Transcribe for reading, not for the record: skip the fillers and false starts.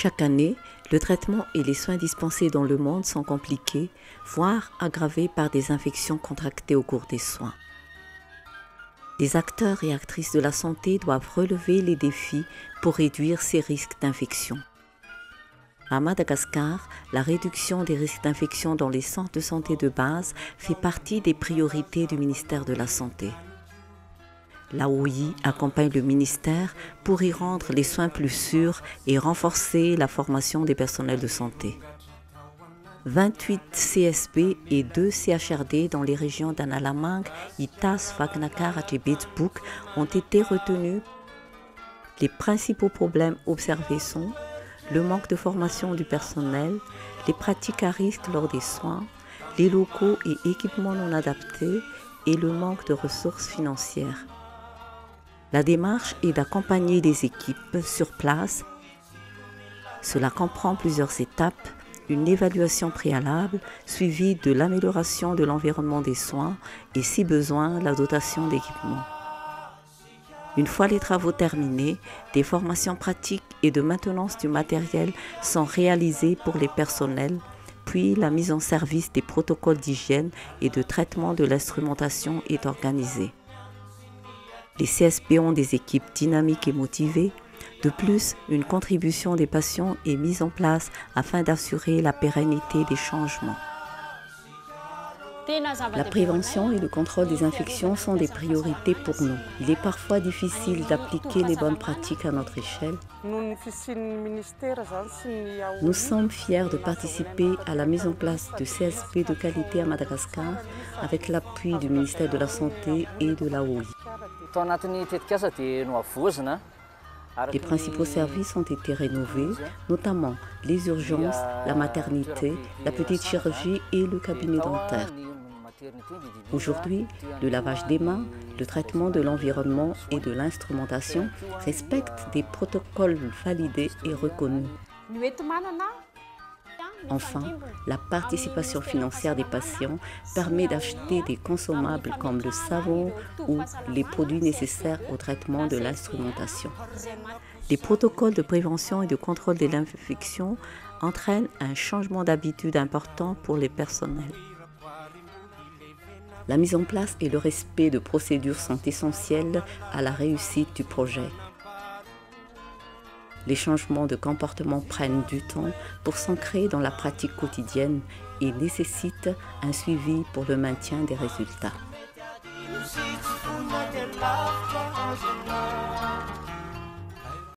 Chaque année, le traitement et les soins dispensés dans le monde sont compliqués, voire aggravés par des infections contractées au cours des soins. Les acteurs et actrices de la santé doivent relever les défis pour réduire ces risques d'infection. À Madagascar, la réduction des risques d'infection dans les centres de santé de base fait partie des priorités du ministère de la Santé. L'AOI accompagne le ministère pour y rendre les soins plus sûrs et renforcer la formation des personnels de santé. 28 CSP et 2 CHRD dans les régions d'Analamang, Itas, Fagnakar et Bitsbouk ont été retenus. Les principaux problèmes observés sont le manque de formation du personnel, les pratiques à risque lors des soins, les locaux et équipements non adaptés et le manque de ressources financières. La démarche est d'accompagner les équipes sur place. Cela comprend plusieurs étapes, une évaluation préalable suivie de l'amélioration de l'environnement des soins et, si besoin, la dotation d'équipements. Une fois les travaux terminés, des formations pratiques et de maintenance du matériel sont réalisées pour les personnels, puis la mise en service des protocoles d'hygiène et de traitement de l'instrumentation est organisée. Les CSP ont des équipes dynamiques et motivées. De plus, une contribution des patients est mise en place afin d'assurer la pérennité des changements. La prévention et le contrôle des infections sont des priorités pour nous. Il est parfois difficile d'appliquer les bonnes pratiques à notre échelle. Nous sommes fiers de participer à la mise en place de CSP de qualité à Madagascar avec l'appui du ministère de la Santé et de l'AOI. Les principaux services ont été rénovés, notamment les urgences, la maternité, la petite chirurgie et le cabinet dentaire. Aujourd'hui, le lavage des mains, le traitement de l'environnement et de l'instrumentation respectent des protocoles validés et reconnus. Enfin, la participation financière des patients permet d'acheter des consommables comme le savon ou les produits nécessaires au traitement de l'instrumentation. Les protocoles de prévention et de contrôle de l'infection entraînent un changement d'habitude important pour les personnels. La mise en place et le respect de procédures sont essentiels à la réussite du projet. Les changements de comportement prennent du temps pour s'ancrer dans la pratique quotidienne et nécessitent un suivi pour le maintien des résultats.